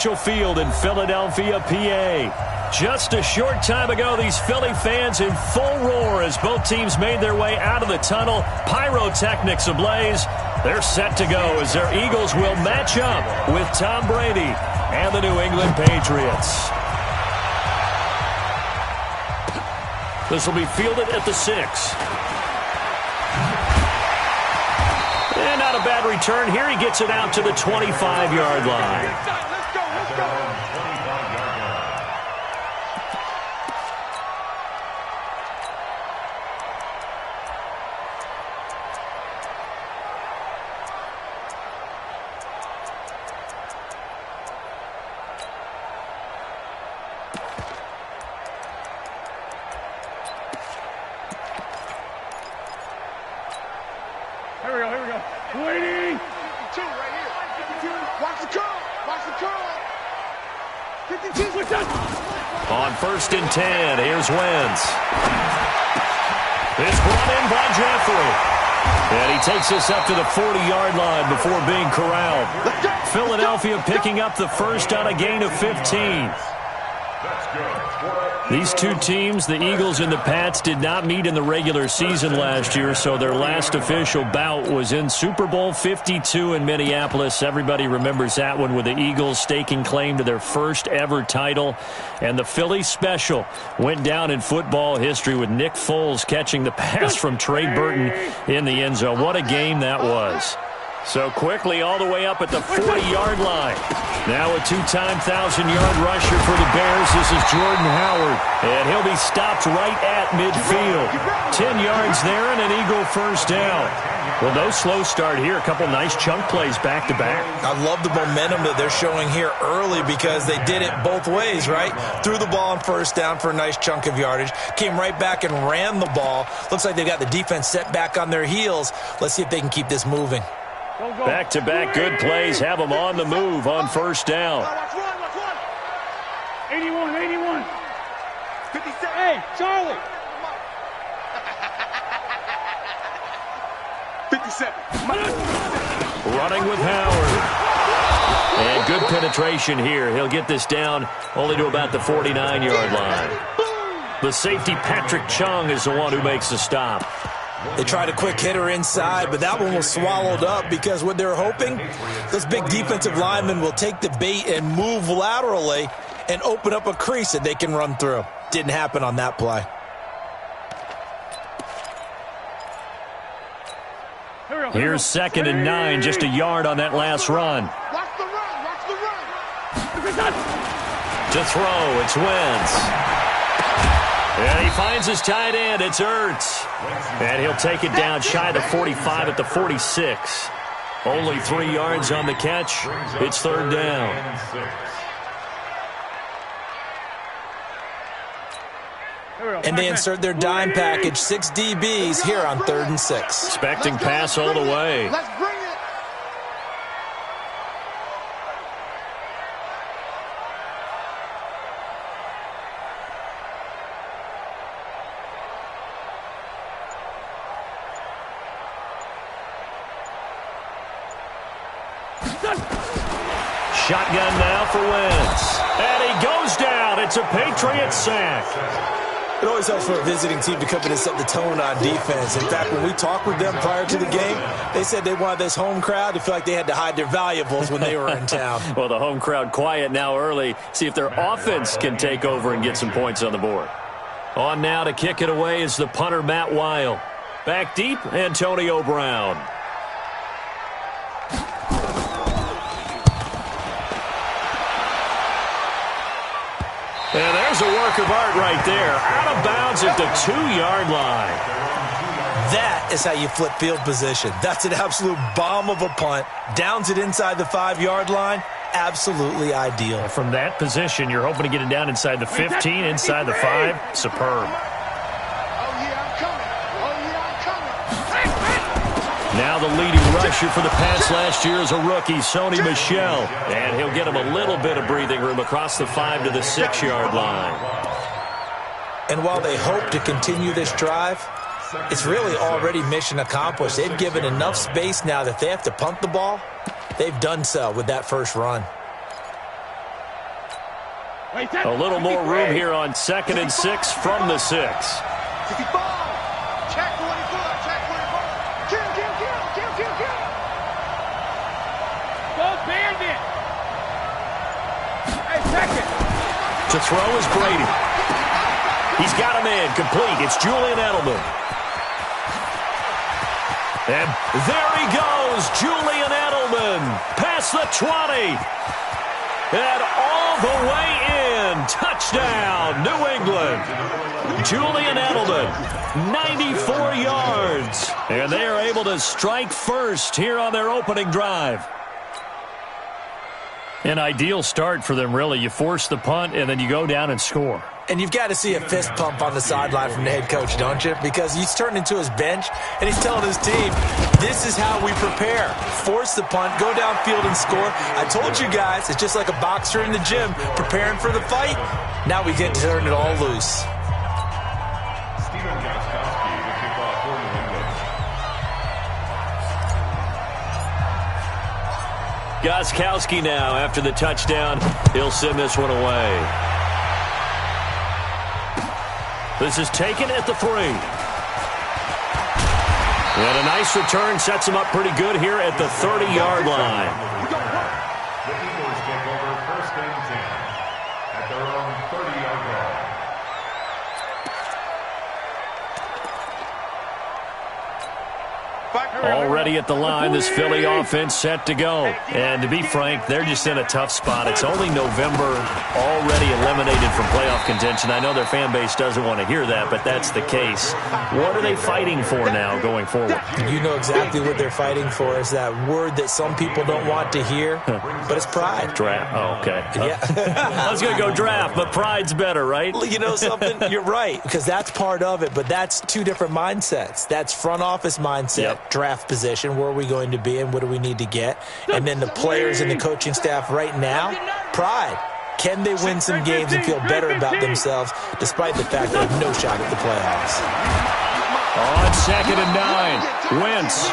Field in Philadelphia, PA. Just a short time ago, these Philly fans in full roar as both teams made their way out of the tunnel. Pyrotechnics ablaze. They're set to go as their Eagles will match up with Tom Brady and the New England Patriots. This will be fielded at the 6. And not a bad return here. He gets it out to the 25-yard line. Here we go. Waiting. 52 right here. 52. Watch the curl. Watch the curl. 52. What's that? On 1st and 10, here's Wentz. It's brought in by Jeffrey. And he takes us up to the 40-yard line before being corralled. Philadelphia picking up the first on a gain of 15. These two teams, the Eagles and the Pats, did not meet in the regular season last year, so their last official bout was in Super Bowl 52 in Minneapolis. Everybody remembers that one with the Eagles staking claim to their first ever title. And the Philly special went down in football history with Nick Foles catching the pass from Trey Burton in the end zone. What a game that was. So quickly all the way up at the 40-yard line. Now a two-time 1,000-yard rusher for the Bears. This is Jordan Howard. And he'll be stopped right at midfield. 10 yards there and an Eagle first down. Well, no slow start here. A couple nice chunk plays back-to-back. I love the momentum that they're showing here early because they did it both ways, right? Threw the ball on first down for a nice chunk of yardage. Came right back and ran the ball. Looks like they've got the defense set back on their heels. Let's see if they can keep this moving. Back-to-back good plays have them on the move on first down. 81, 81. 57. Hey, Charlie. 57. Running with Howard. And good penetration here. He'll get this down only to about the 49-yard line. The safety, Patrick Chung, is the one who makes the stop. They tried a quick hitter inside, but that one was swallowed up because what they're hoping, those big defensive linemen will take the bait and move laterally and open up a crease that they can run through. Didn't happen on that play. Here's 2nd and 9, just a yard on that last run. Watch the run. To throw, it's Wentz. And he finds his tight end. It's Ertz. And he'll take it down shy of the 45 at the 46. Only 3 yards on the catch. It's 3rd down. And they insert their dime package, 6 DBs here on 3rd and 6. Expecting pass all the way. Let's bring it. Shotgun now for Wentz. And he goes down. It's a Patriots sack. It always helps for a visiting team to come in and set the tone on defense. In fact, when we talked with them prior to the game, they said they wanted this home crowd to feel like they had to hide their valuables when they were in town. Well, the home crowd quiet now early. See if their offense can take over and get some points on the board. On now to kick it away is the punter, Matt Weil. Back deep, Antonio Brown. And there's a work of art right there. Out of bounds at the 2-yard line. That is how you flip field position. That's an absolute bomb of a punt. Downs it inside the 5-yard line. Absolutely ideal. From that position, you're hoping to get it down inside the 15, inside the 5. Superb. Now the leading rusher for the Pats last year is a rookie, Sony Michel. And he'll get him a little bit of breathing room across the 5 to the 6-yard line. And while they hope to continue this drive, it's really already mission accomplished. They've given enough space now that they have to punt the ball. They've done so with that first run. A little more room here on 2nd and 6 from the 6. Check 24. Check 24. Kill. Go Bandit. Hey, second. To throw is Brady. He's got him in. Complete. It's Julian Edelman. And there he goes. Julian Edelman. Past the 20. And all the way in. Touchdown, New England. Julian Edelman, 94 yards. And they are able to strike first here on their opening drive. An ideal start for them, really. You force the punt, and then you go down and score. And you've got to see a fist pump on the sideline from the head coach, don't you? Because he's turned into his bench, and he's telling his team, this is how we prepare. Force the punt, go downfield and score. I told you guys, it's just like a boxer in the gym preparing for the fight. Now we get to turn it all loose. Gostkowski now, after the touchdown, he'll send this one away. This is taken at the 3. And a nice return sets him up pretty good here at the 30-yard line. The Eagles take over 1st and 10 at their own 30-yard line. Already at the line, this Philly offense set to go. And to be frank, they're just in a tough spot. It's only November, already eliminated from playoff contention. I know their fan base doesn't want to hear that, but that's the case. What are they fighting for now going forward? You know exactly what they're fighting for. Is that word that some people don't want to hear, but it's pride. Draft. Oh, okay. Yeah. I was going to go draft, but pride's better, right? You know something? You're right, because that's part of it, but that's two different mindsets. That's front office mindset, draft position, where are we going to be and what do we need to get? And then the players and the coaching staff right now, pride. Can they win some games and feel better about themselves despite the fact they have no shot at the playoffs? On 2nd and 9, Wentz.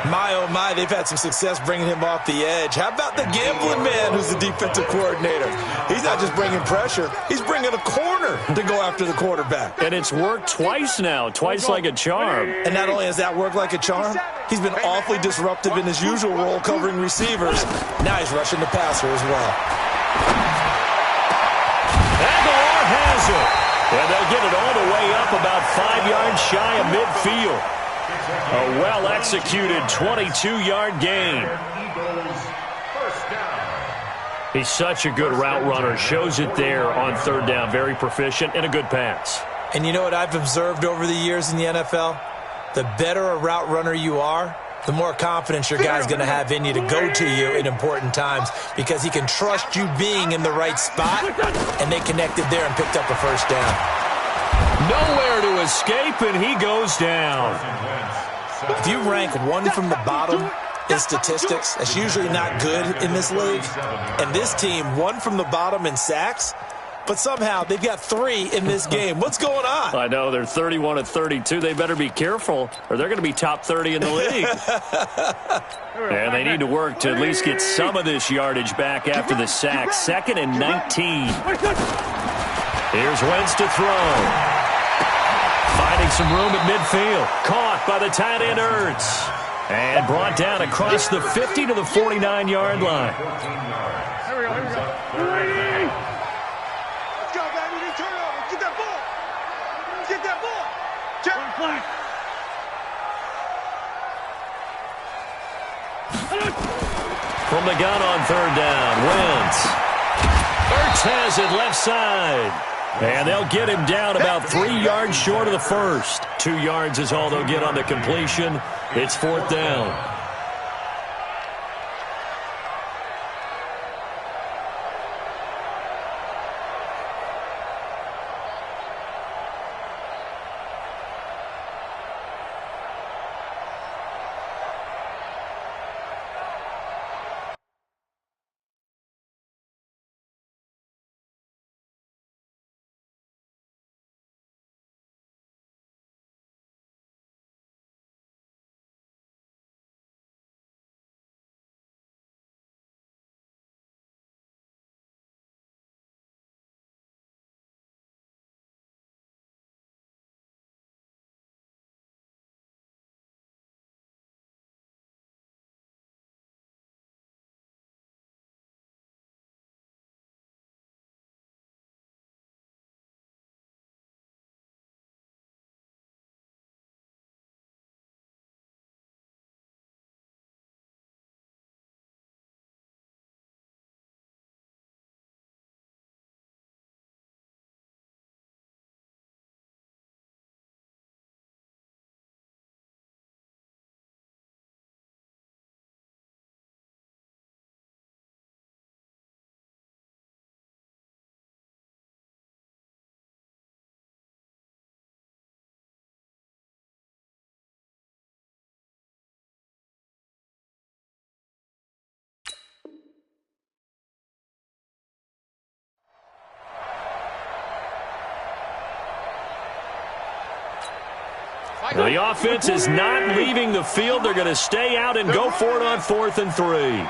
My, oh my, they've had some success bringing him off the edge. How about the gambling man who's the defensive coordinator? He's not just bringing pressure, he's bringing a corner to go after the quarterback. And it's worked twice now, twice like a charm. And not only has that worked like a charm, he's been awfully disruptive in his usual role covering receivers. Now he's rushing the passer as well. Aguilar has it. And they'll get it all the way up about 5 yards shy of midfield. A well-executed 22-yard gain. He's such a good route runner. Shows it there on 3rd down. Very proficient and a good pass. And you know what I've observed over the years in the NFL? The better a route runner you are, the more confidence your guy's going to have in you to go to you in important times because he can trust you being in the right spot, and they connected there and picked up a 1st down. Nowhere to escape, and he goes down. If you rank one from the bottom in statistics, that's usually not good in this league. And this team, one from the bottom in sacks, but somehow they've got 3 in this game. What's going on? I know, they're 31 of 32. They better be careful, or they're going to be top 30 in the league. And they need to work to at least get some of this yardage back after the sack. 2nd and 19. Here's Wentz to throw. Finding some room at midfield. Caught by the tight end Ertz. And brought down across the 50 to the 49-yard line. Here we go. Ready? Let's go, baby. Let's turn it over. Get that ball. Get that ball. Check. One flag. From the gun on 3rd down, Wentz. Ertz has it left side. And they'll get him down about 3 yards short of the 1st. 2 yards is all they'll get on the completion. It's 4th down. Now, the offense is not leaving the field. They're going to stay out and go for it on 4th and 3.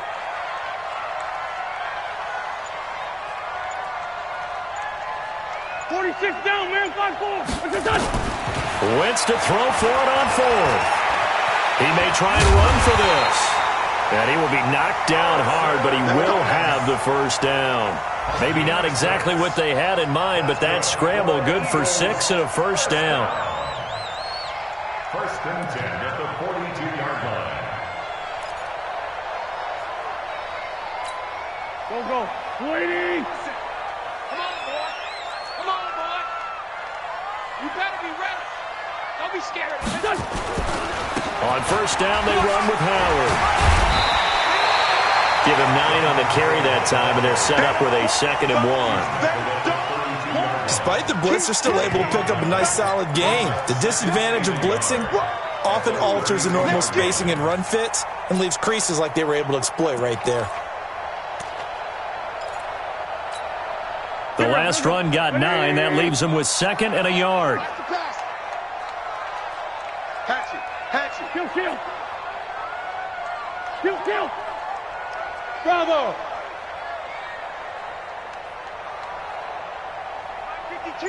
Down, man. 5-4. Wentz to throw for it on 4th. He may try and run for this. And he will be knocked down hard, but he will have the first down. Maybe not exactly what they had in mind, but that scramble good for 6 and a first down. 1st and 10 at the 42-yard line. Go. Waiting. Come on, boy. Come on, boy. You better be ready. Don't be scared. On 1st down, they run with Howard. Give him 9 on the carry that time, and they're set up with a 2nd and 1. Despite the blitz, they're still able to pick up a nice, solid gain. The disadvantage of blitzing often alters the normal spacing and run fits and leaves creases like they were able to exploit right there. The last run got 9. That leaves them with 2nd and a yard. Hatch it. Kill. Bravo. 52.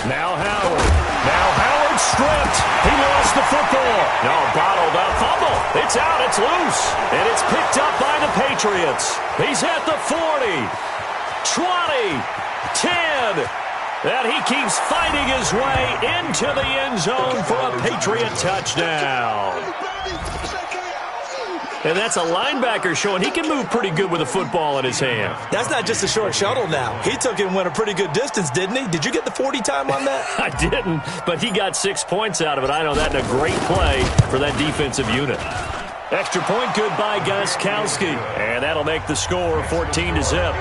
Now Howard stripped. He lost the football. No, bottled up. Fumble. It's out. It's loose. And it's picked up by the Patriots. He's at the 40. 20. 10. And he keeps fighting his way into the end zone for a Patriot touchdown. And that's a linebacker showing he can move pretty good with a football in his hand. That's not just a short shuttle now. He took it and went a pretty good distance, didn't he? Did you get the 40 time on that? I didn't, but he got 6 points out of it. I know that in a great play for that defensive unit. Extra point good by Gostkowski. And that'll make the score 14-0.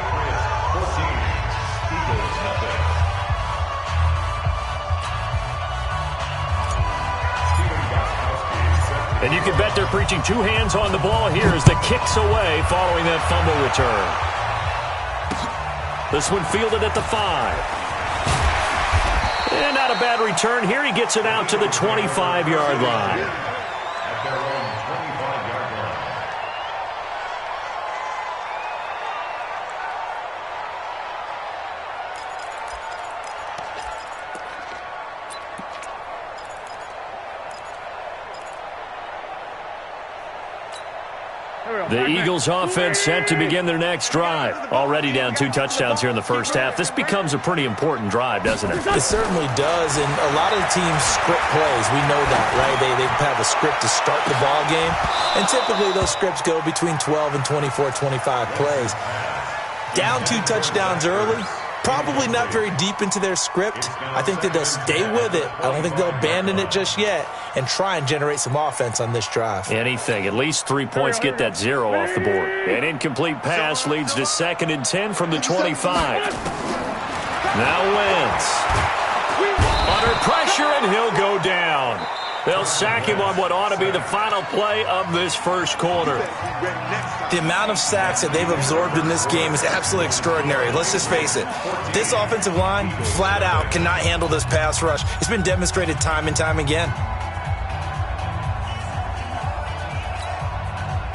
And you can bet they're preaching 2 hands on the ball here as the kick's away following that fumble return. This one fielded at the 5. And not a bad return here. He gets it out to the 25-yard line. At their own 25-yard line. The Eagles offense set to begin their next drive. Already down 2 touchdowns here in the first half. This becomes a pretty important drive, doesn't it? It certainly does, and a lot of the teams script plays. We know that, right? They have a script to start the ball game, and typically those scripts go between 12 and 24, 25 plays. Down 2 touchdowns early, probably not very deep into their script. I think that they'll stay with it. I don't think they'll abandon it just yet and try and generate some offense on this drive. Anything. At least 3 points get that 0 off the board. An incomplete pass leads to 2nd and 10 from the 25. Now Wentz. Under pressure, and he'll go down. They'll sack him on what ought to be the final play of this first quarter. The amount of sacks that they've absorbed in this game is absolutely extraordinary. Let's just face it. This offensive line, flat out, cannot handle this pass rush. It's been demonstrated time and time again.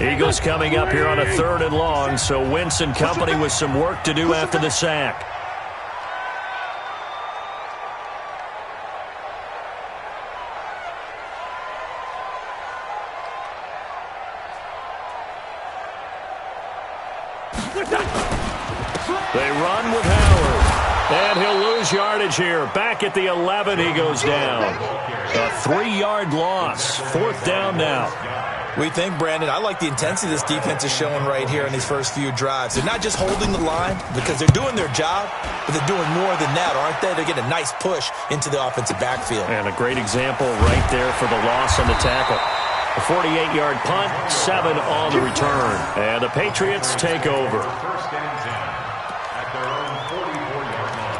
Eagles coming up here on a 3rd and long, so Wentz and company with some work to do after the sack. They run with Howard. And he'll lose yardage here. Back at the 11, he goes down. A 3-yard loss. 4th down now. We think, Brandon, I like the intensity this defense is showing right here in these first few drives. They're not just holding the line because they're doing their job, but they're doing more than that, aren't they? They're getting a nice push into the offensive backfield. And a great example right there for the loss on the tackle. A 48-yard punt, 7 on the return. And the Patriots take over. 1st and 10 at their own 44-yard line.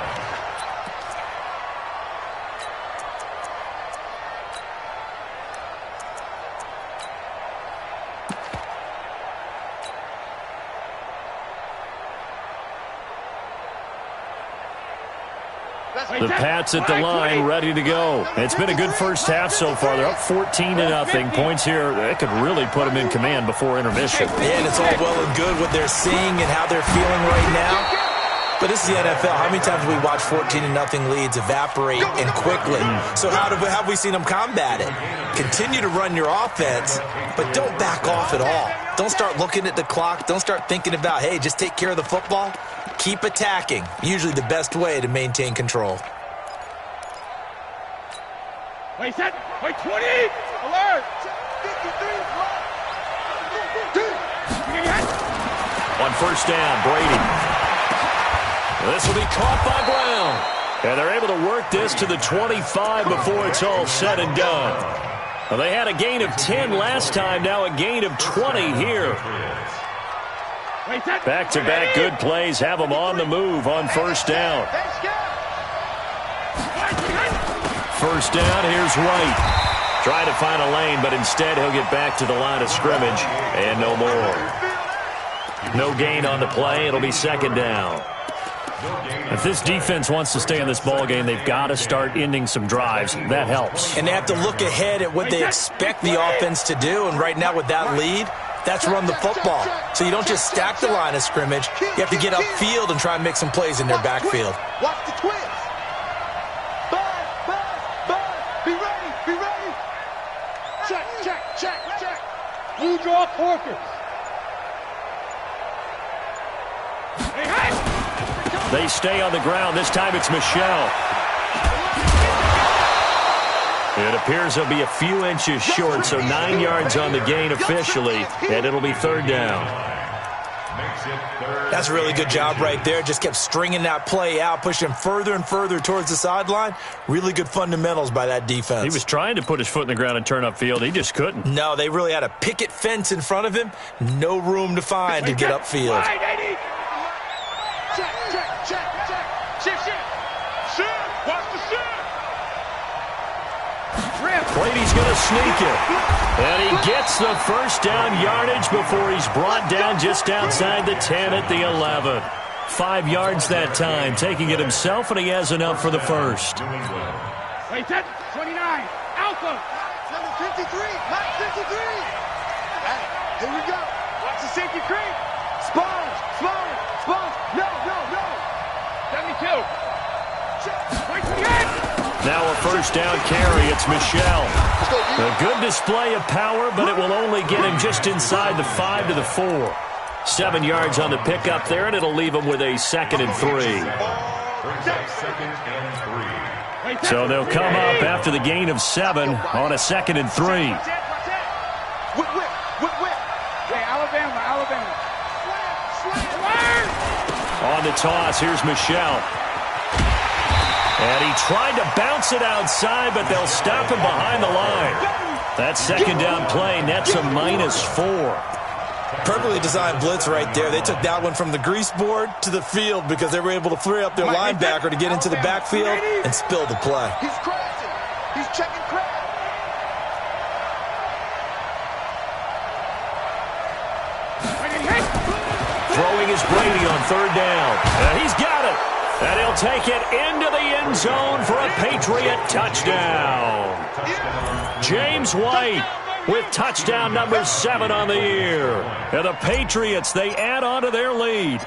The Pats at the line, ready to go. It's been a good first half so far. They're up 14-0. Points here, that could really put them in command before intermission. Yeah, and it's all well and good what they're seeing and how they're feeling right now. But this is the NFL. How many times have we watched 14-0 leads evaporate and quickly? So how have we seen them combat it? Continue to run your offense, but don't back off at all. Don't start looking at the clock. Don't start thinking about, hey, just take care of the football. Keep attacking. Usually the best way to maintain control. Wait, set. Wait, 20. Alert. 53. On first down, Brady. This will be caught by Brown. And they're able to work this to the 25 before it's all said and done. Well, they had a gain of 10 last time, now a gain of 20 here. Back-to-back good plays have them on the move on first down. First down, here's White. Trying to find a lane, but instead he'll get back to the line of scrimmage and no more. No gain on the play. It'll be second down. If this defense wants to stay in this ball game, they've got to start ending some drives. That helps. And they have to look ahead at what they expect the offense to do. And right now with that lead, that's run the football. So you don't just stack the line of scrimmage. You have to get upfield and try and make some plays in their backfield. Watch the twist. Bud. Be ready. Check. You draw Corkers. Hey. They stay on the ground. This time it's Michelle. It appears they'll be a few inches short, so 9 yards on the gain officially, and it'll be third down. That's a really good job right there. Just kept stringing that play out, pushing further and further towards the sideline. Really good fundamentals by that defense. He was trying to put his foot in the ground and turn upfield. He just couldn't. No, they really had a picket fence in front of him. No room to find to get upfield. Check. Watch the shit. Brady's going to sneak it. And he gets the first down yardage before he's brought down just outside the 10 at the 11. 5 yards that time, taking it himself, and he has enough for the first. Wait, set. 29. Alpha. Number 53. Not 53. Hey, here we go. Watch the safety creep. Sponge. No. 72. Now a first down carry. It's Michelle. A good display of power, but it will only get him just inside the 5 to the 4. 7 yards on the pickup there, and it'll leave him with a 2nd and 3. So they'll come up after the gain of 7 on a 2nd and 3. Hey, Alabama. On the toss, here's Michelle. And he tried to bounce it outside, but they'll stop him behind the line. That second down play nets a -4. Perfectly designed blitz right there. They took that one from the grease board to the field because they were able to free up their linebacker to get into the backfield and spill the play. He's crazy. He's checking crap. Throwing is Brady on third down. And he's got it. And he'll take it into the end zone for a Patriot touchdown. James White with touchdown number 7 on the year. And the Patriots, they add on to their lead.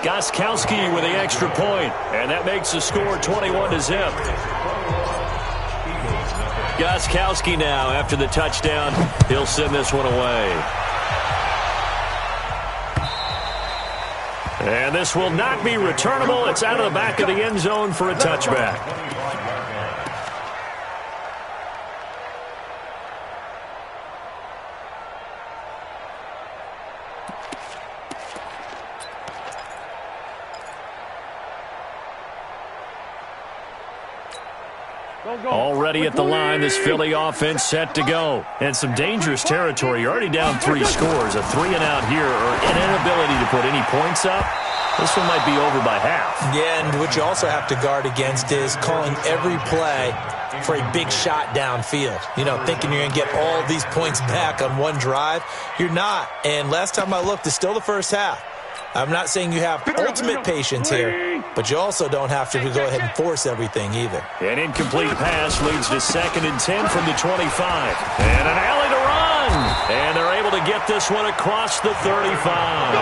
Gostkowski with the extra point, and that makes the score 21-0. Gostkowski now, after the touchdown, he'll send this one away. And this will not be returnable. It's out of the back of the end zone for a touchback. Already at the line, this Philly offense set to go. And some dangerous territory. You're already down 3 scores. A 3-and-out here, or an inability to put any points up. This one might be over by half. Yeah, and what you also have to guard against is calling every play for a big shot downfield. You know, thinking you're going to get all these points back on one drive. You're not. And last time I looked, it's still the first half. I'm not saying you have ultimate patience here, but you also don't have to go ahead and force everything either. An incomplete pass leads to 2nd and 10 from the 25. And an alley to run. And they're able to get this one across the 35.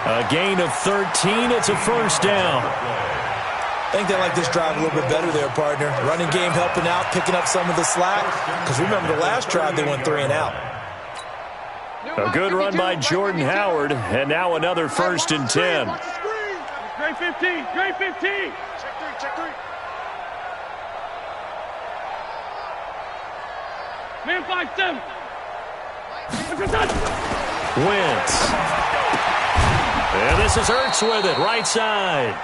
A gain of 13. It's a first down. I think they like this drive a little bit better there, partner. Running game helping out, picking up some of the slack. Because remember, the last drive they went 3 and out. A good run by Jordan Howard, and now another 1st and 10. Great 15, great 15. Check 3. Man 5-7. Wentz. And this is Ertz with it, right side.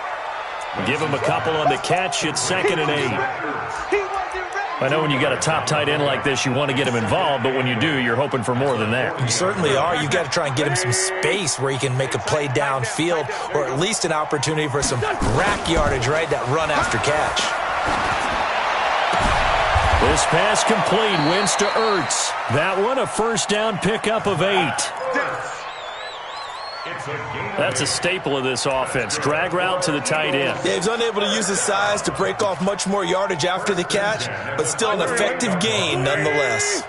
Give him a couple on the catch. It's 2nd and 8. I know when you got a top tight end like this, you want to get him involved, but when you do, you're hoping for more than that. You certainly are. You've got to try and get him some space where he can make a play downfield, or at least an opportunity for some rack yardage, right? That run after catch. This pass complete. Wentz to Ertz. That one, a first down pickup of 8. That's a staple of this offense. Drag route to the tight end. Yeah, he's unable to use his size to break off much more yardage after the catch, but still an effective gain nonetheless.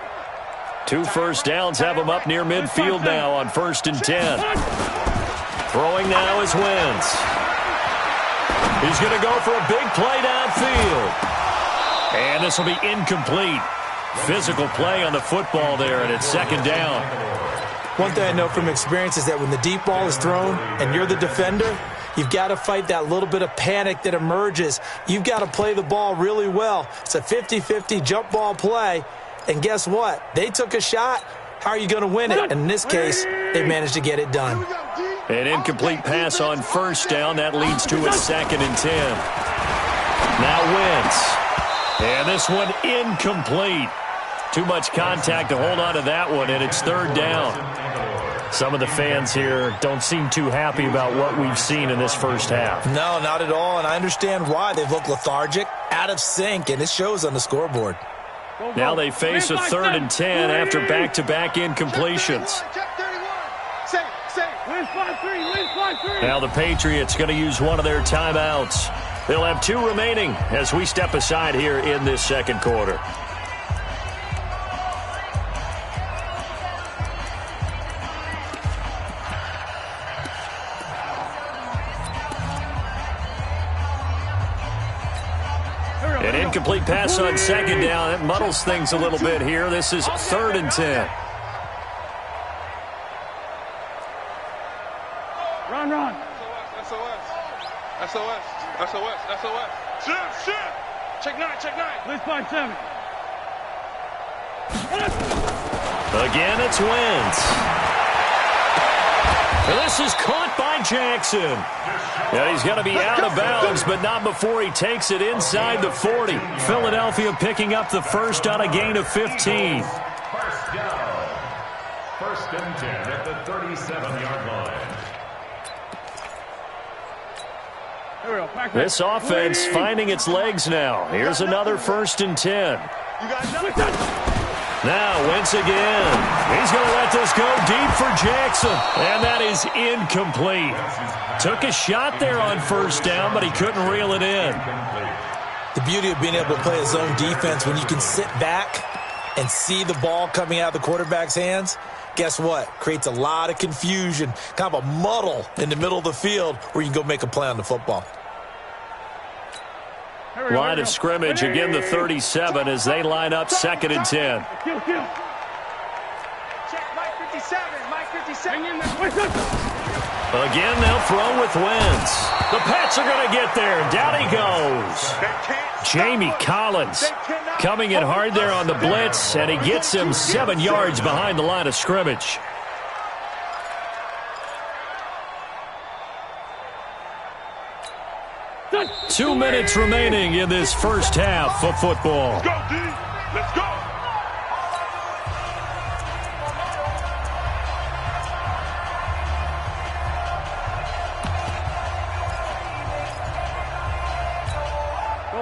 2 first downs have him up near midfield now on 1st and 10. Throwing now is Wentz. He's going to go for a big play downfield. And this will be incomplete. Physical play on the football there, and it's 2nd down. One thing I know from experience is that when the deep ball is thrown and you're the defender, you've got to fight that little bit of panic that emerges. You've got to play the ball really well. It's a 50-50 jump ball play. And guess what? They took a shot. How are you going to win it? And in this case, they managed to get it done. An incomplete pass on 1st down. That leads to a 2nd and 10. Now Wentz. And this one incomplete. Too much contact to hold on to that one, and it's 3rd down. Some of the fans here don't seem too happy about what we've seen in this first half. No, not at all, and I understand why. They've looked lethargic, out of sync, and it shows on the scoreboard. Now they face a 3rd and 10 after back-to-back incompletions. Now the Patriots going to use one of their timeouts. They'll have 2 remaining as we step aside here in this 2nd quarter. An incomplete pass on 2nd down. It muddles things a little bit here. This is 3rd and 10. Run. SOS. Shit. Check 9. Blitz 5-7. Again, it's Wentz. And this is caught by Jackson. Yeah, he's going to be out of bounds, but not before he takes it inside the 40. Philadelphia picking up the first on a gain of 15. First down. 1st and 10 at the 37-yard line. This offense finding its legs now. Here's another 1st and 10. Now Wentz again. He's going to let this go deep for Jackson. And that is incomplete. Took a shot there on 1st down, but he couldn't reel it in. The beauty of being able to play a zone defense when you can sit back and see the ball coming out of the quarterback's hands, guess what? Creates a lot of confusion, kind of a muddle in the middle of the field where you can go make a play on the football. Line of scrimmage, again the 37 as they line up 2nd and 10. Check Mike 57. Again, they'll throw with Wentz. The Pats are going to get there. Down he goes. Jamie Collins coming in hard there on the blitz, and he gets him 7 yards behind the line of scrimmage. Two minutes remaining in this first half of football. Let's go, D. Let's go.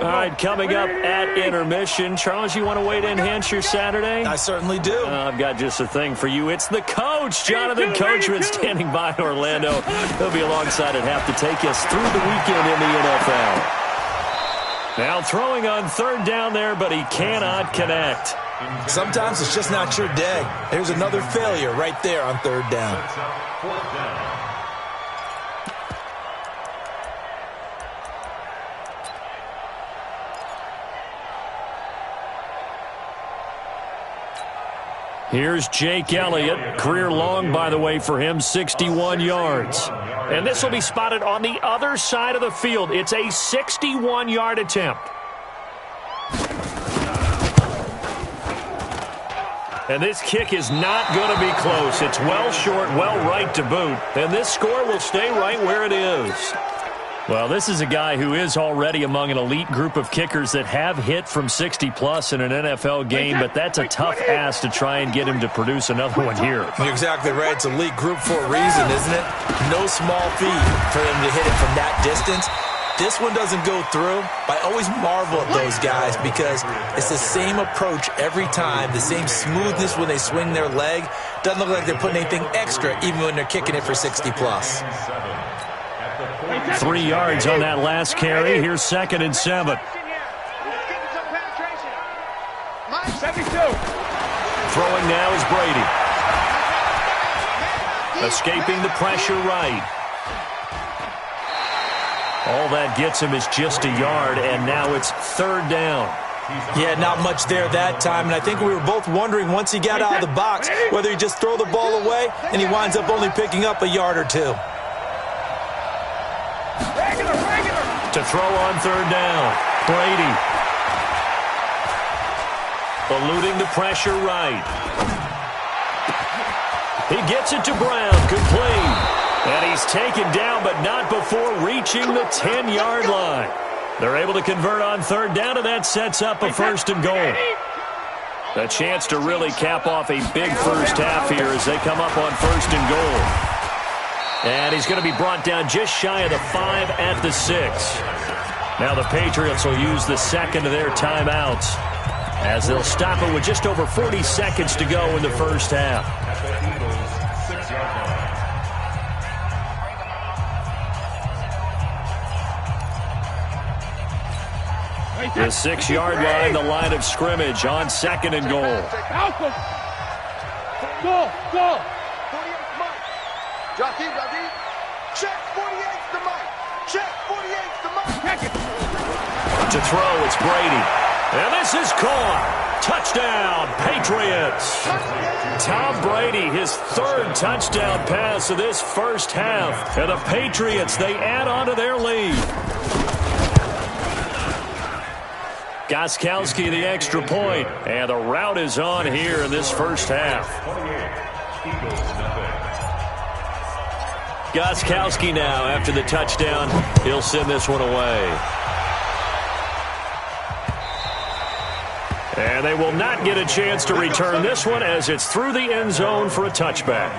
All right, coming up at intermission. Charles, you want to wait to enhance your Saturday? I certainly do. I've got just a thing for you. It's the coach, Jonathan Coachman, standing by in Orlando. He'll be alongside at half to take us through the weekend in the NFL. Now throwing on third down there, but he cannot connect. Sometimes it's just not your day. There's another failure right there on third down. Here's Jake Elliott. Career long, by the way, for him, 61 yards. And this will be spotted on the other side of the field. It's a 61-yard attempt. And this kick is not going to be close. It's well short, well right to boot. And this score will stay right where it is. Well, this is a guy who is already among an elite group of kickers that have hit from 60-plus in an NFL game, but that's a tough ask to try and get him to produce another one here. You're exactly right. It's elite group for a reason, isn't it? No small feat for him to hit it from that distance. This one doesn't go through. I always marvel at those guys because it's the same approach every time, the same smoothness when they swing their leg. Doesn't look like they're putting anything extra even when they're kicking it for 60-plus. 3 yards on that last carry. Here's 2nd and 7. Throwing now is Brady. Escaping the pressure right. All that gets him is just a yard, and now it's third down. Yeah, not much there that time, and I think we were both wondering once he got out of the box whether he'd just throw the ball away, and he winds up only picking up a yard or two. To throw on third down, Brady. Eluding the pressure right. He gets it to Brown, complete. And he's taken down, but not before reaching the 10-yard line. They're able to convert on third down, and that sets up a 1st and goal. A chance to really cap off a big first half here as they come up on 1st and goal. And he's going to be brought down just shy of the 5 at the 6. Now the Patriots will use the second of their timeouts as they'll stop it with just over 40 seconds to go in the first half. The 6-yard line, the line of scrimmage on 2nd and goal. Go. Jockey. Check 48's the mic. Check 48's the mic. To throw, it's Brady. And this is caught. Touchdown, Patriots. Tom Brady, his 3rd touchdown pass of this first half. And the Patriots, they add on to their lead. Gostkowski the extra point, and the route is on here in this first half. Gostkowski now after the touchdown. He'll send this one away. And they will not get a chance to return this one as it's through the end zone for a touchback.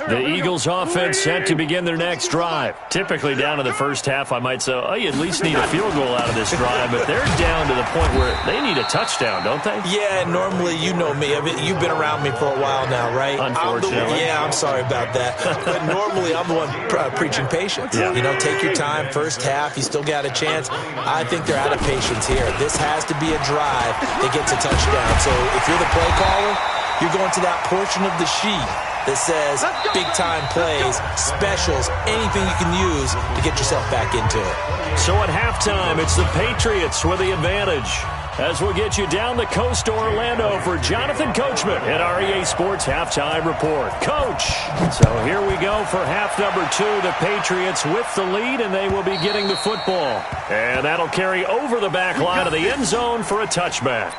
The Eagles offense set to begin their next drive. Typically down to the first half, I might say, oh, you at least need a field goal out of this drive, but they're down to the point where they need a touchdown, don't they? Yeah, normally, you know me. I mean, you've been around me for a while now, right? Unfortunately. I'm sorry about that. But normally, I'm the one preaching patience. Yeah. You know, take your time. First half, you still got a chance. I think they're out of patience here. This has to be a drive that gets a touchdown. So if you're the play caller, you're going to that portion of the sheet that says big-time plays, specials, anything you can use to get yourself back into it. So at halftime, it's the Patriots with the advantage. As we'll get you down the coast to Orlando for Jonathan Coachman at our EA Sports Halftime Report. Coach! So here we go for half number 2. The Patriots with the lead, and they will be getting the football. And that'll carry over the back line of the end zone for a touchback.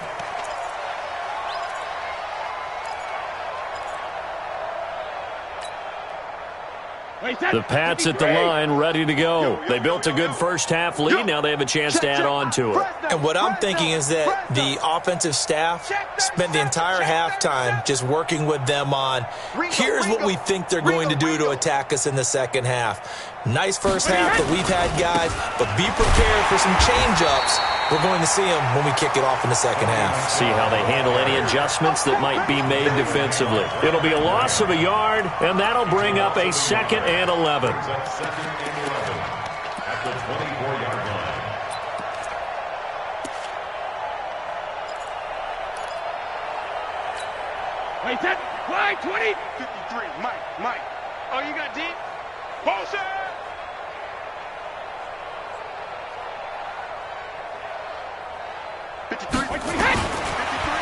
The Pats at the line, ready to go. They built a good first-half lead. Now they have a chance to add on to it. And what I'm thinking is that the offensive staff spent the entire halftime just working with them on, here's what we think they're going to do to attack us in the second half. Nice first half that we've had, guys, but be prepared for some change-ups. We're going to see them when we kick it off in the second half. See how they handle any adjustments that might be made defensively. It'll be a loss of a yard, and that'll bring up a 2nd and 11. Second and 11 at the 24-yard line. Wait, that wide 20. 53, Mike. Oh, you got deep? Bullshit!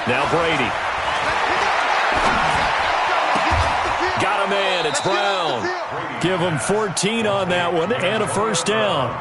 Now Brady. Got a man. It's Brown. Give him 14 on that one and a first down.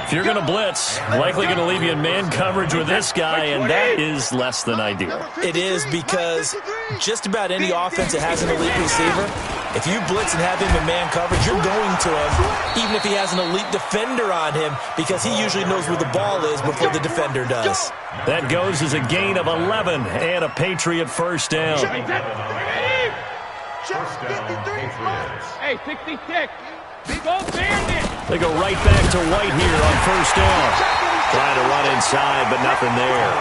If you're going to blitz, likely going to leave you in man coverage with this guy, and that is less than ideal. It is, because just about any offense that has an elite receiver, if you blitz and have him in man coverage, you're going to him, even if he has an elite defender on him, because he usually knows where the ball is before the defender does. That goes as a gain of 11 and a Patriot first down. First down, Patriots. Hey, 66. Go Bandit. They go right back to White here on first down. Trying to run inside, but nothing there.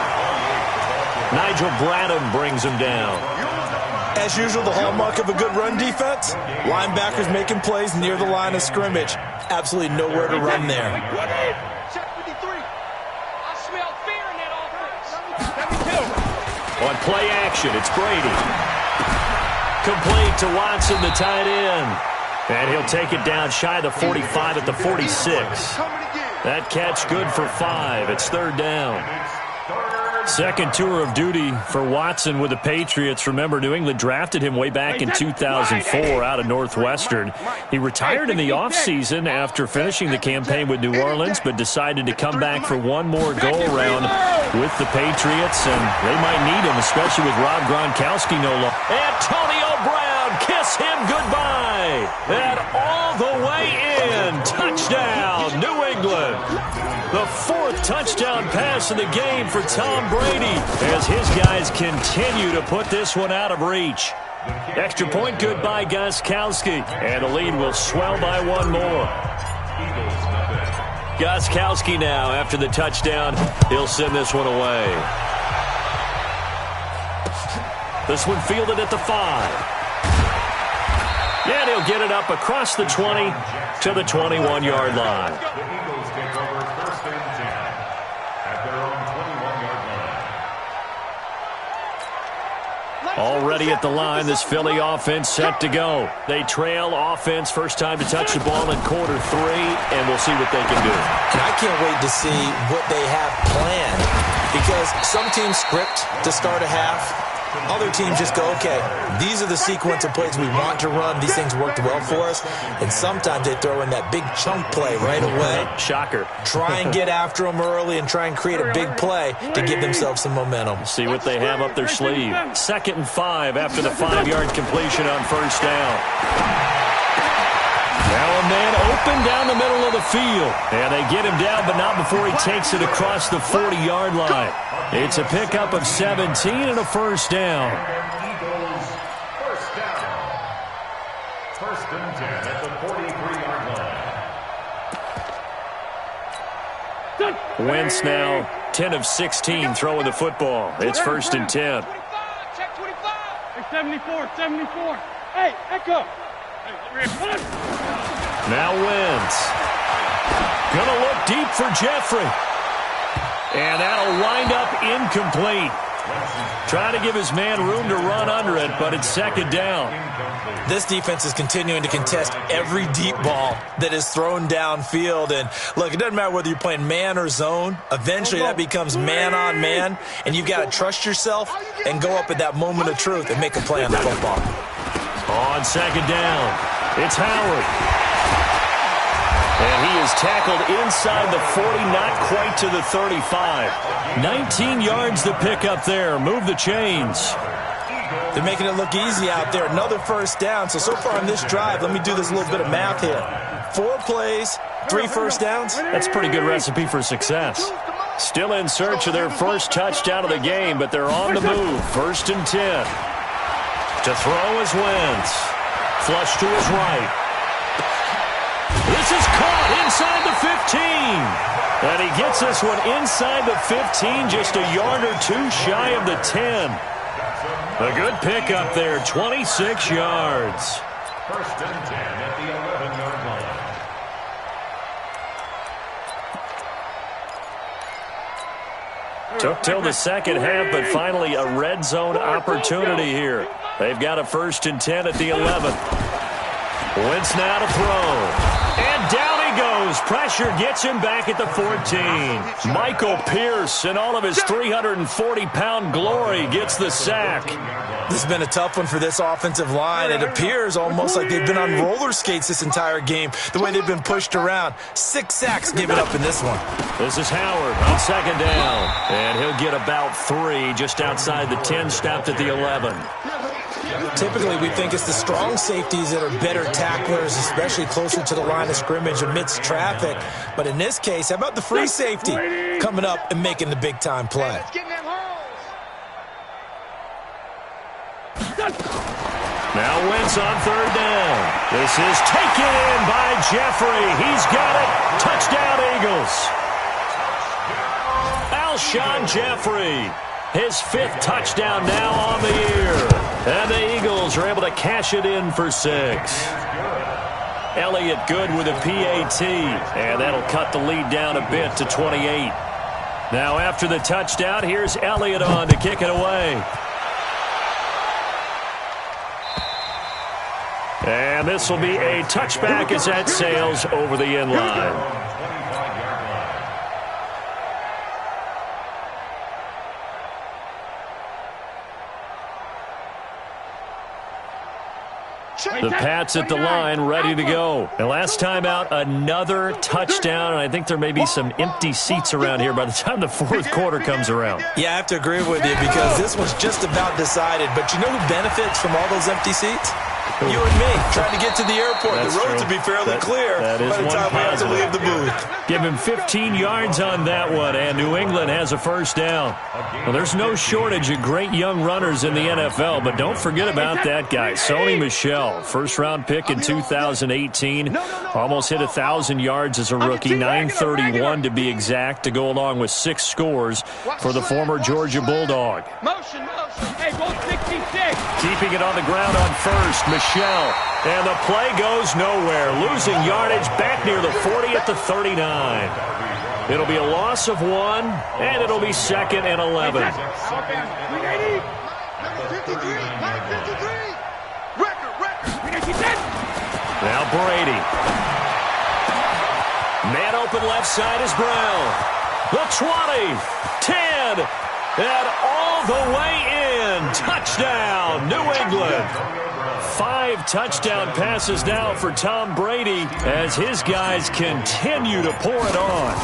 Nigel Bradham brings him down. As usual, the hallmark of a good run defense, linebackers making plays near the line of scrimmage. Absolutely nowhere to run there. Check 53. I smell fear in that offense. On play action, it's Brady. Complete to Watson, the tight end. And he'll take it down shy of the 45 at the 46. That catch good for 5. It's third down. Second tour of duty for Watson with the Patriots. Remember, New England drafted him way back in 2004 out of Northwestern. He retired in the offseason after finishing the campaign with New Orleans, but decided to come back for one more go-around with the Patriots, and they might need him, especially with Rob Gronkowski no longer. Antonio Brown, kiss him goodbye. And all the way in. Touchdown, New England. The 4th touchdown pass of the game for Tom Brady as his guys continue to put this one out of reach. Extra point good by Gostkowski, and the lead will swell by one more. Gostkowski now, after the touchdown, he'll send this one away. This one fielded at the 5. And he'll get it up across the 20 to the 21-yard line. The Eagles take over first and 10 at their own 21-yard line. Already at the line, this Philly offense set to go. They trail offense, first time to touch the ball in quarter 3, and we'll see what they can do. And I can't wait to see what they have planned, because some teams script to start a half. Other teams just go, okay, these are the sequence of plays we want to run. These things worked well for us. And sometimes they throw in that big chunk play right away. Shocker. Try and get after them early and try and create a big play to give themselves some momentum. See what they have up their sleeve. 2nd and 5 after the 5-yard completion on first down. Now a man open down the middle of the field. And they get him down, but not before he takes it across the 40-yard line. It's a pickup of 17 and a first down. Eagles first down. First and 10 at the 43-yard line. Wentz now 10 of 16 throwing the football. It's first and 10. 25, check 25. Hey, 74. Hey, Echo. Now Wentz. Gonna look deep for Jeffrey. And that'll wind up incomplete. Trying to give his man room to run under it, but it's second down. This defense is continuing to contest every deep ball that is thrown downfield. And look, it doesn't matter whether you're playing man or zone. Eventually that becomes man on man, and you've got to trust yourself and go up at that moment of truth and make a play on the football. On second down, it's Howard. And he is tackled inside the 40, not quite to the 35. 19 yards to pick up there. Move the chains. They're making it look easy out there. Another first down. So far on this drive, let me do this little bit of math here. 4 plays, 3 first downs. That's a pretty good recipe for success. Still in search of their first touchdown of the game, but they're on the move. 1st and 10. To throw is Wentz. Flush to his right. This is caught inside the 15. And he gets this one inside the 15, just a yard or 2 shy of the 10. A good pickup there, 26 yards. 1st and 10 at the 11-yard line. Took till the second half, but finally a red zone opportunity here. They've got a 1st and 10 at the 11. Wentz now to throw. And down he goes. Pressure gets him back at the 14. Michael Pierce, in all of his 340-pound glory, gets the sack. This has been a tough one for this offensive line. It appears almost like they've been on roller skates this entire game, the way they've been pushed around. 6 sacks given up in this one. This is Howard on 2nd down. And he'll get about 3 just outside the 10, stopped at the 11. Typically, we think it's the strong safeties that are better tacklers, especially closer to the line of scrimmage amidst traffic. But in this case, how about the free safety coming up and making the big-time play? Now Wentz on 3rd down. This is taken in by Jeffrey. He's got it. Touchdown, Eagles. Alshon Jeffrey. His 5th touchdown now on the year. And the Eagles are able to cash it in for 6. Elliott good with a PAT. And that'll cut the lead down a bit to 28. Now after the touchdown, here's Elliott on to kick it away. And this will be a touchback as that sails over the end line. The Pats at the line, ready to go. And last time out, another touchdown, and I think there may be some empty seats around here by the time the 4th quarter comes around. Yeah, I have to agree with you because this one's just about decided. But you know who benefits from all those empty seats? You and me, trying to get to the airport. That's the roads true. will be fairly clear that is by the time we have to leave the booth. Give him 15 yards on that one, and New England has a 1st down. Well, there's no shortage of great young runners in the NFL, but don't forget about that guy, Sony Michel. 1st-round pick in 2018. Almost hit 1,000 yards as a rookie, 931 to be exact, to go along with 6 scores for the former Georgia Bulldog. Motion. Hey, go 66. Keeping it on the ground on 1st, Michel. And the play goes nowhere. Losing yardage back near the 40 at the 39. It'll be a loss of 1, and it'll be 2nd and 11. Now Brady. Man open left side is Brown. The 20, 10, and all the way in. Touchdown, New England. 5 touchdown passes now for Tom Brady as his guys continue to pour it on.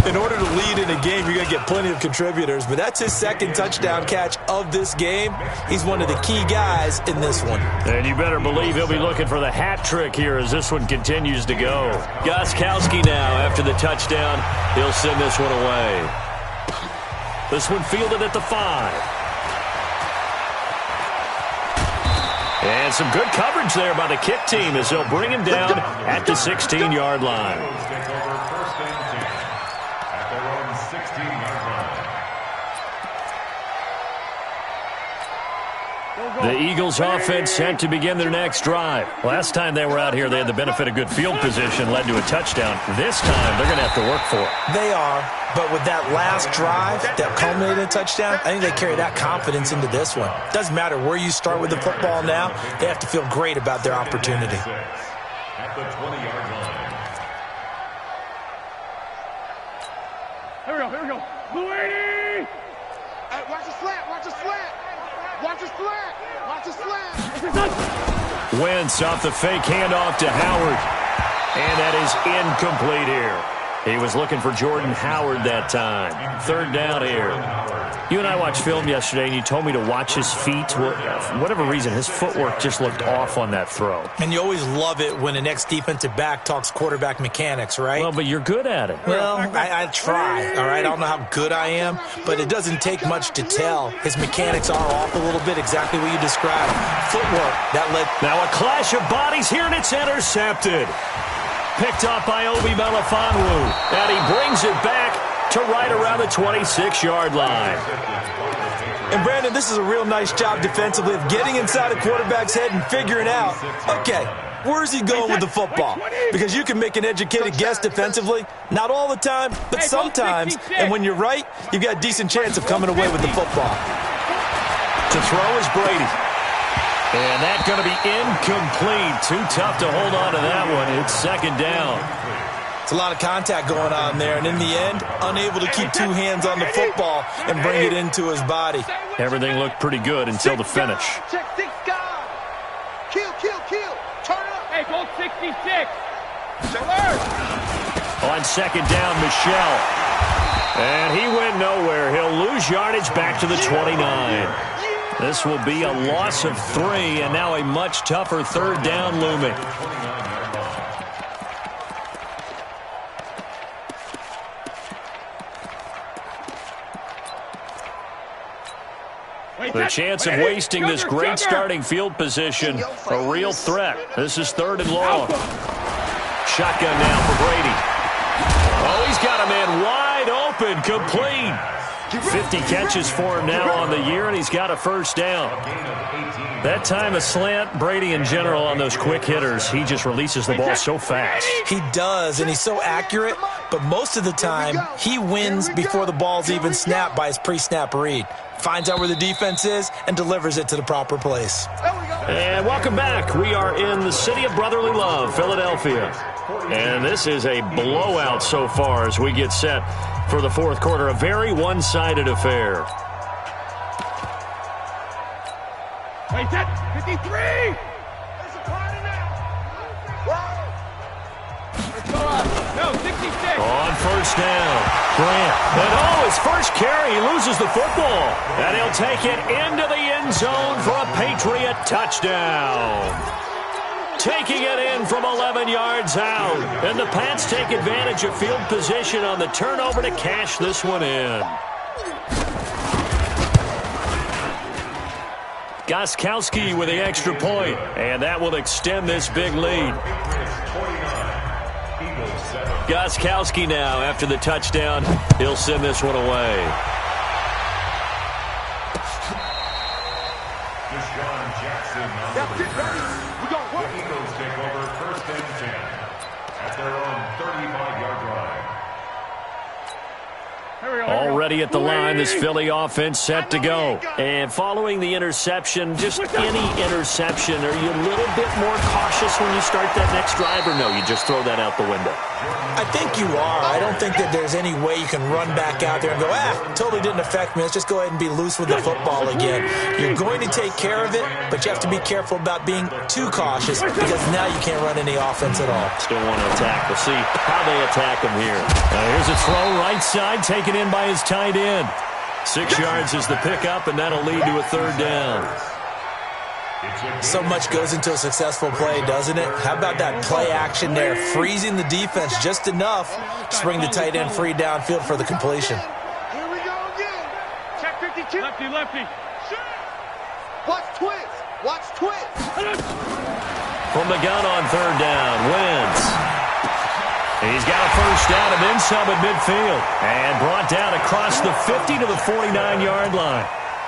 In order to lead in a game, you're going to get plenty of contributors, but that's his 2nd touchdown catch of this game. He's one of the key guys in this one. And you better believe he'll be looking for the hat trick here as this one continues to go. Gostkowski now after the touchdown. He'll send this one away. This one fielded at the 5. And some good coverage there by the kick team as they'll bring him down at the 16-yard line. The Eagles offense set to begin their next drive. Last time they were out here, they had the benefit of good field position, led to a touchdown. This time, they're going to have to work for it. They are, but with that last drive that culminated in a touchdown, I think they carry that confidence into this one. Doesn't matter where you start with the football now, they have to feel great about their opportunity. At the 20-yard line. Here we go. Louie! Hey, watch the slant. Watch the slant. Wentz off the fake handoff to Howard. And that is incomplete here. He was looking for Jordan Howard that time. 3rd down here. You and I watched film yesterday, and you told me to watch his feet. Well, for whatever reason, his footwork just looked off on that throw. And you always love it when an ex-defensive back talks quarterback mechanics, right? Well, but you're good at it. Well, I try, all right? I don't know how good I am, but it doesn't take much to tell. His mechanics are off a little bit, exactly what you described. Footwork, that led... Now a clash of bodies here, and it's intercepted. Picked off by Obi Melifonwu, and he brings it back to right around the 26-yard line. And, Brandon, this is a real nice job defensively of getting inside a quarterback's head and figuring out, okay, where's he going with the football? Because you can make an educated guess defensively. Not all the time, but sometimes. And when you're right, you've got a decent chance of coming away with the football. To throw is Brady. And that's going to be incomplete. Too tough to hold on to that one. It's second down. It's a lot of contact going on there, and in the end, unable to keep two hands on the football and bring it into his body. Everything looked pretty good until the finish. Check 6 guys. Kill. Turn up. Hey, go 66. Alert. On second down, Michel. And he went nowhere. He'll lose yardage back to the 29. This will be a loss of 3, and now a much tougher third down looming. The chance of wasting this great starting field position, a real threat. This is 3rd and long. Shotgun now for Brady. Oh, he's got a man wide open, complete. 50 catches for him now on the year, and he's got a first down. That time a slant, Brady in general on those quick hitters, he just releases the ball so fast. He does, and he's so accurate, but most of the time he wins before the ball's even snapped by his pre-snap read. Finds out where the defense is and delivers it to the proper place. And welcome back. We are in the city of brotherly love, Philadelphia. And this is a blowout so far as we get set for the fourth quarter. A very one-sided affair. Wait, that 53! There's a party now! No, 66! On first down, Grant. And his first carry, he loses the football. And he'll take it into the end zone for a Patriot touchdown. Taking it in from 11 yards out. And the Pats take advantage of field position on the turnover to cash this one in. Gostkowski with the extra point, and that will extend this big lead. Gostkowski now, after the touchdown, he'll send this one away. That's it, baby. We got work. The Eagles take over 1st and 10 at their own 35-yard line. Already at the line, this Philly offense set to go. And following the interception, just any interception, are you a little bit more cautious when you start that next drive, or no, you just throw that out the window? I think you are. I don't think that there's any way you can run back out there and go, totally didn't affect me. Let's just go ahead and be loose with the football again. You're going to take care of it, but you have to be careful about being too cautious because now you can't run any offense at all. Still want to attack. We'll see how they attack him here. Here's a throw right side, taken in by his tight end. 6 yards is the pickup, and that'll lead to a third down. So much goes into a successful play, doesn't it? How about that play action there, freezing the defense just enough to bring the tight end free downfield for the completion. Here we go again. Check 52. Lefty. Watch twist. From the gun on third down, Wentz. He's got a first down and then some at midfield. And brought down across the 50 to the 49-yard line.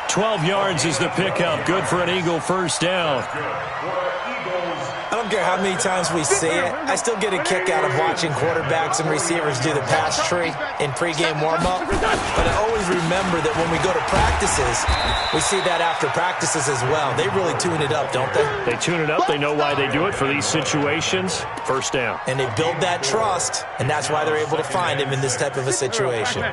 12 yards is the pickup. Good for an Eagle first down. I don't care how many times we see it. I still get a kick out of watching quarterbacks and receivers do the pass tree in pregame warm-up. But I always remember that when we go to practices, we see that after practices as well. They really tune it up, don't they? They tune it up. They know why they do it for these situations. First down. And they build that trust, and that's why they're able to find him in this type of a situation.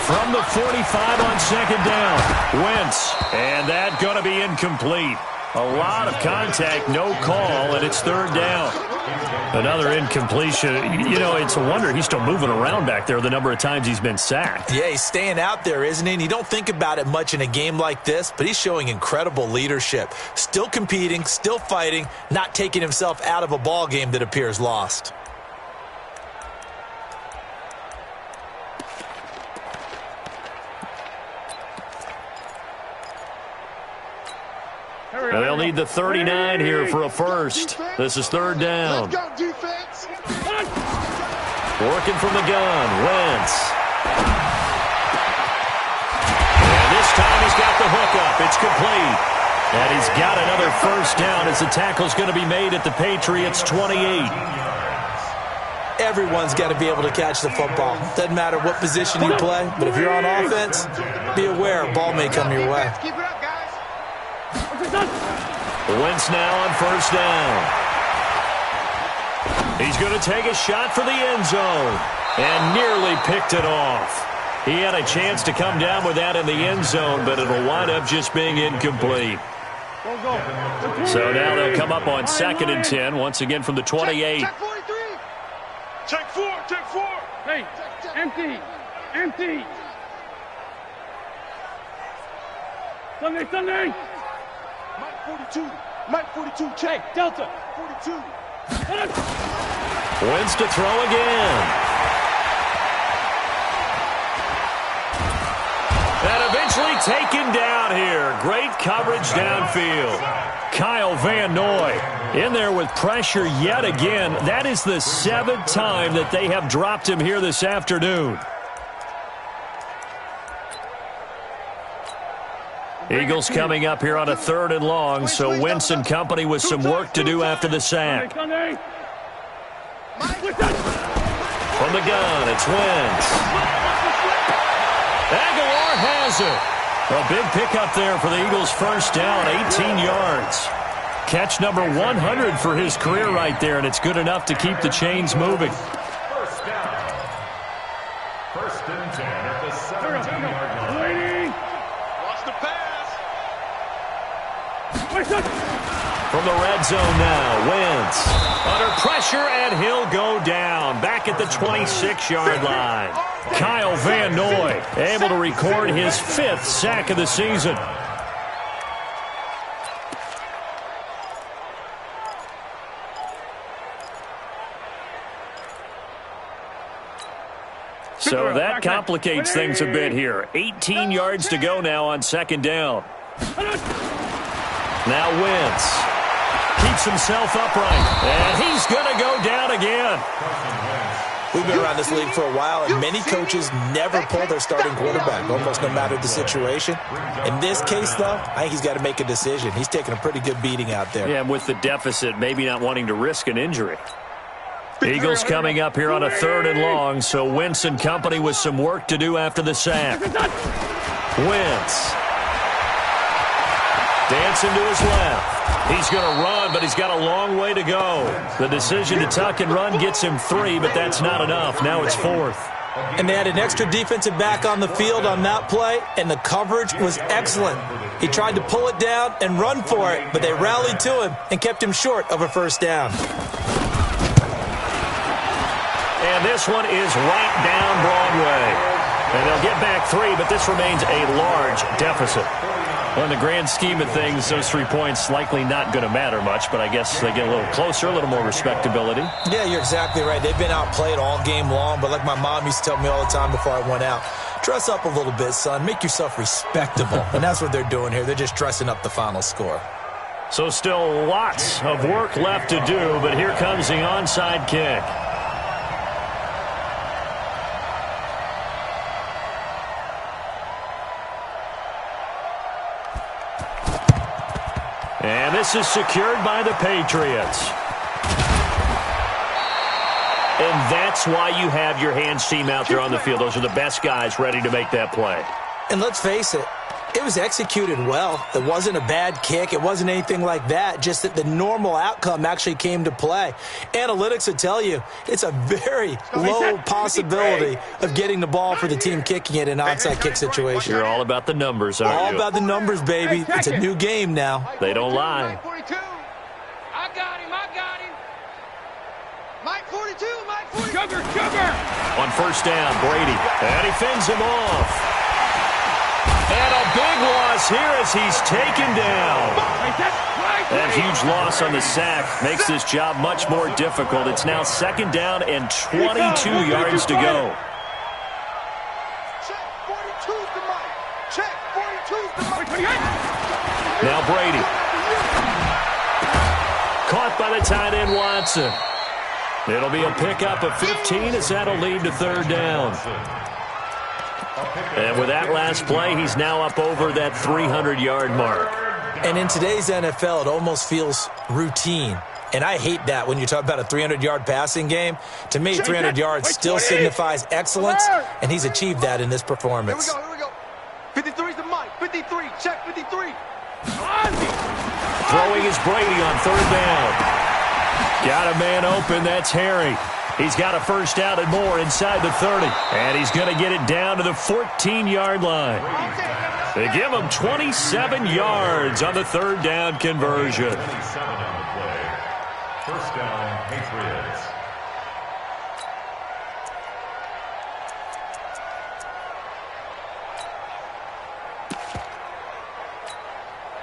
From the 45 on second down, Wentz, and that's going to be incomplete. A lot of contact, no call, and it's third down. Another incompletion. You know, it's a wonder he's still moving around back there the number of times he's been sacked. Yeah, he's staying out there, isn't he? And you don't think about it much in a game like this, but he's showing incredible leadership. Still competing, still fighting, not taking himself out of a ball game that appears lost. They'll need the 39 here for a first. This is third down. Let's go, defense. Working from the gun, Wentz. And this time he's got the hook up. It's complete. And he's got another first down as the tackle's going to be made at the Patriots' 28. Everyone's got to be able to catch the football. Doesn't matter what position you play, but if you're on offense, be aware a ball may come your way. Keep it up, guys. Wentz now on first down. He's going to take a shot for the end zone and nearly picked it off. He had a chance to come down with that in the end zone, but it'll wind up just being incomplete. So now they'll come up on 2nd and 10, once again from the 28. Check 43. Check 4. Check 4. Hey, empty. Empty. Sunday. Mike 42. Mike 42. Check. Delta. 42. Wentz to throw again. And eventually taken down here. Great coverage downfield. Kyle Van Noy in there with pressure yet again. That is the 7th time that they have dropped him here this afternoon. Eagles coming up here on a 3rd and long, so Wentz and company with some work to do after the sack. From the gun, it's Wentz. Aguilar has it. A big pickup there for the Eagles' first down, 18 yards. Catch number 100 for his career right there, and it's good enough to keep the chains moving. First down. First and 10 at the 17-yard line. Watch the pass. From the red zone now, Wentz under pressure, and he'll go down back at the 26-yard line. Kyle Van Noy able to record his 5th sack of the season. So that complicates things a bit here. 18 yards to go now on 2nd down. Now Wentz keeps himself upright, and he's going to go down again. We've been around this league for a while, and many coaches never pull their starting quarterback, almost no matter the situation. In this case, though, I think he's got to make a decision. He's taking a pretty good beating out there. Yeah, and with the deficit, maybe not wanting to risk an injury. Eagles coming up here on a 3rd and long, so Wentz and company with some work to do after the sack. Wentz dancing to his left. He's going to run, but he's got a long way to go. The decision to tuck and run gets him 3, but that's not enough. Now it's 4th. And they had an extra defensive back on the field on that play, and the coverage was excellent. He tried to pull it down and run for it, but they rallied to him and kept him short of a first down. And this one is right down Broadway. And they'll get back 3, but this remains a large deficit. Well, in the grand scheme of things, those 3 points likely not going to matter much, but I guess they get a little closer, a little more respectability. Yeah, you're exactly right. They've been outplayed all game long, but like my mom used to tell me all the time before I went out, dress up a little bit, son. Make yourself respectable. And that's what they're doing here. They're just dressing up the final score. So still lots of work left to do, but here comes the onside kick. And this is secured by the Patriots. And that's why you have your hands team out there on the field. Those are the best guys ready to make that play. And let's face it, It was executed well. It wasn't a bad kick. It wasn't anything like that. Just that the normal outcome actually came to play. Analytics would tell you it's a very low possibility of getting the ball for the team kicking it in an onside kick situation. You're all about the numbers, aren't you? All about the numbers, baby. It's a new game now. They don't lie. I got him. Mike 42, Mike 42. Sugar. On first down, Brady. And he fends him off. And a big loss here as he's taken down. That huge loss on the sack makes this job much more difficult. It's now second down and 22 yards to go. Check 42's the Mike. Check 42's the Mike. Now Brady. Caught by the tight end Watson. It'll be a pickup of 15 as that'll lead to third down. And with that last play, he's now up over that 300-yard mark. And in today's NFL, it almost feels routine. And I hate that when you talk about a 300-yard passing game. To me, 300 yards still signifies excellence, and he's achieved that in this performance. Here we go. 53's the Mike. 53. Check 53. Throwing is Brady on third down. Got a man open. That's Harry. He's got a first down and more inside the 30. And he's going to get it down to the 14-yard line. They give him 27 yards on the third down conversion. 27 on the play. First down,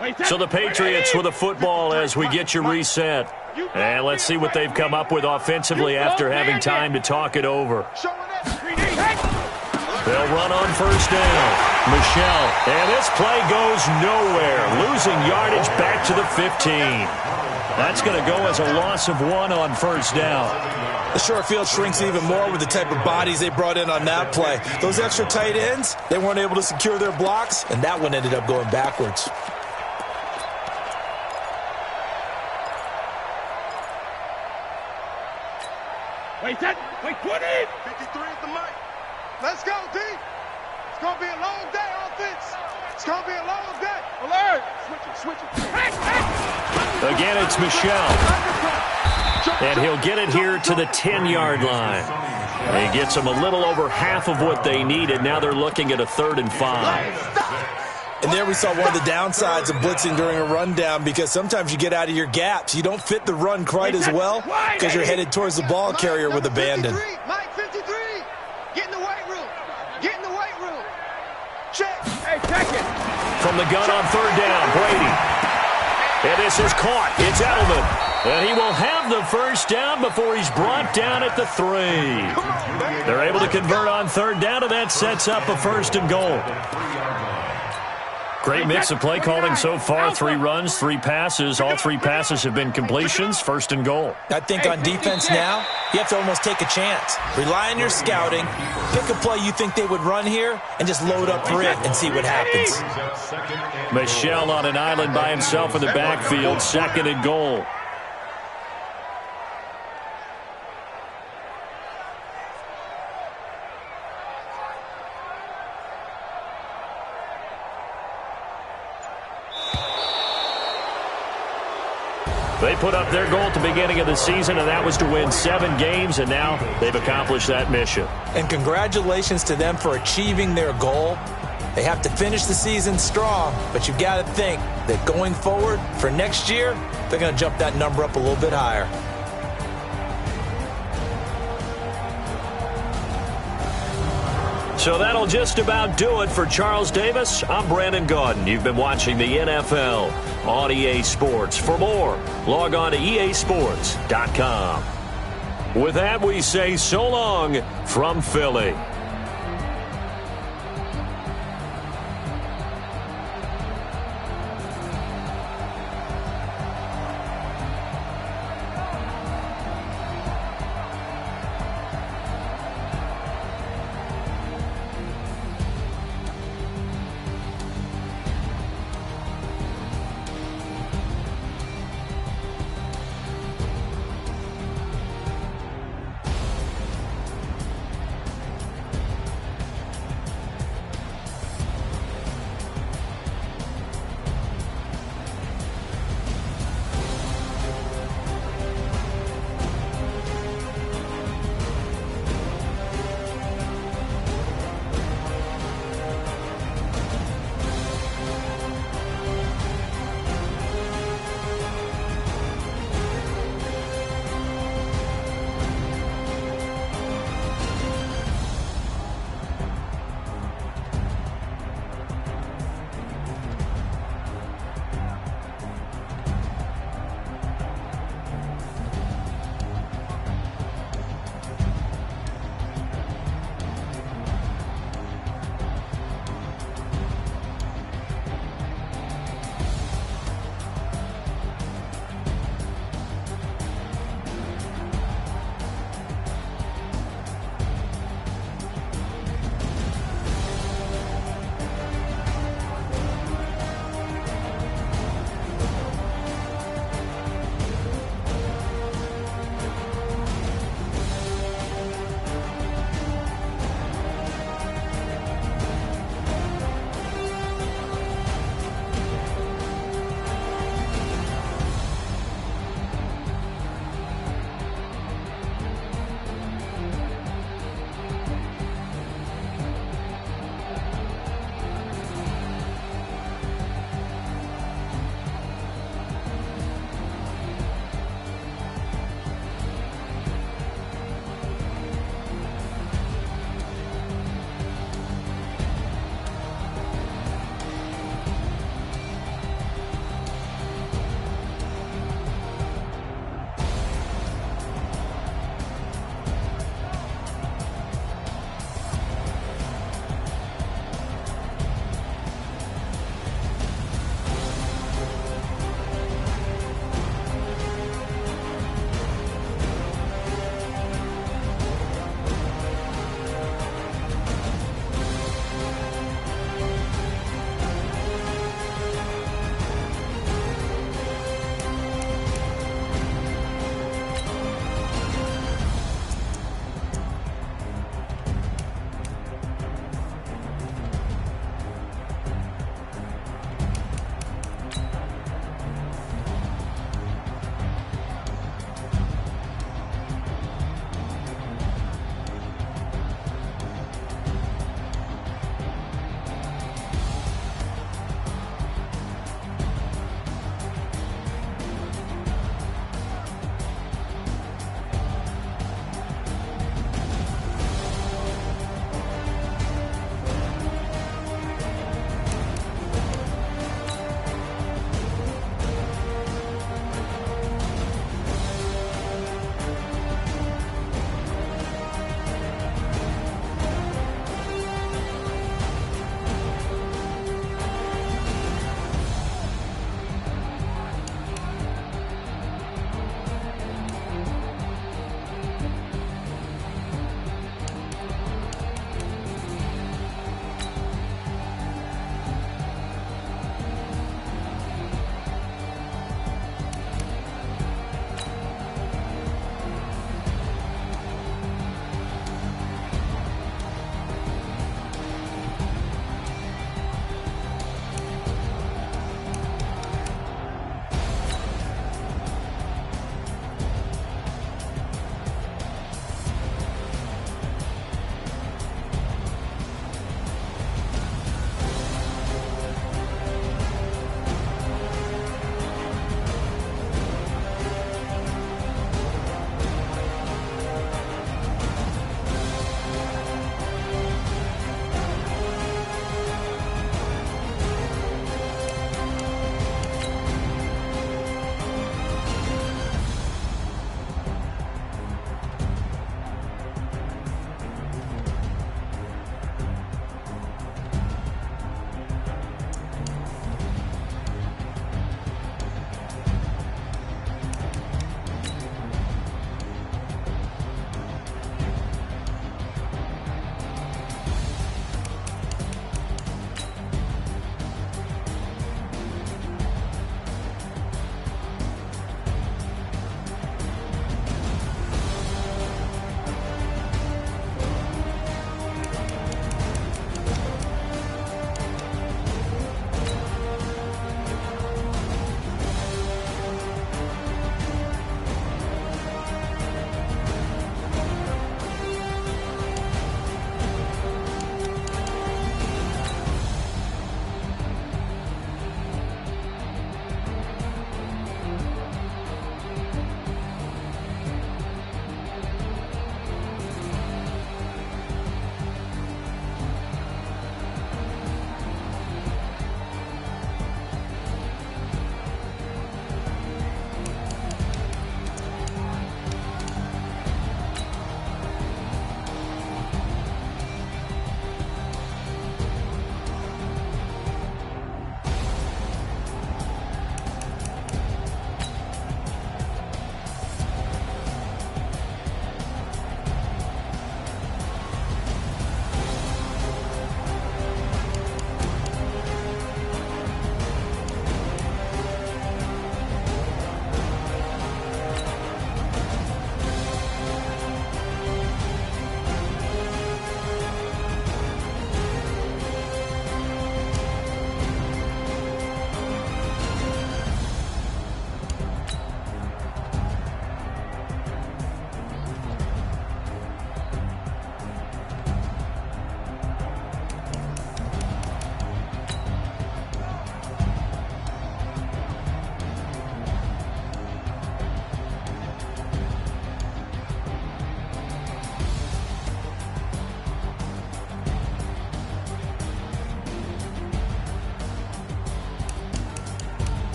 Patriots. So the Patriots with the football as we get you reset. And let's see what they've come up with offensively after having time to talk it over. They'll run on first down. Michelle. And this play goes nowhere. Losing yardage back to the 15. That's going to go as a loss of 1 on first down. The short field shrinks even more with the type of bodies they brought in on that play. Those extra tight ends, they weren't able to secure their blocks, and that one ended up going backwards. Wait, 20. 53 is the Mike. Let's go, D. It's going to be a long day, offense. It's going to be a long day. Alert. Switch it. Hey. Again, it's Michelle. And he'll get it here to the 10-yard line. He gets them a little over half of what they needed. Now they're looking at a 3rd and 5. And there we saw one of the downsides of blitzing during a rundown, because sometimes you get out of your gaps. You don't fit the run quite as well because you're headed towards the ball carrier with abandon. Mike 53. Get in the weight room. Check. Hey, check it. From the gun on third down, Brady. And this is caught. It's Edelman. And he will have the first down before he's brought down at the 3. They're able to convert on third down, and that sets up a 1st and goal. Great mix of play calling so far. 3 runs, 3 passes. All 3 passes have been completions. 1st and goal. I think on defense now, you have to almost take a chance. Rely on your scouting. Pick a play you think they would run here and just load up for it and see what happens. Michelle on an island by himself in the backfield. 2nd and goal. They put up their goal at the beginning of the season, and that was to win 7 games, and now they've accomplished that mission. And congratulations to them for achieving their goal. They have to finish the season strong, but you've got to think that going forward for next year, they're going to jump that number up a little bit higher. So that'll just about do it for Charles Davis. I'm Brandon Gaudin. You've been watching the NFL on EA Sports. For more, log on to easports.com. With that, we say so long from Philly.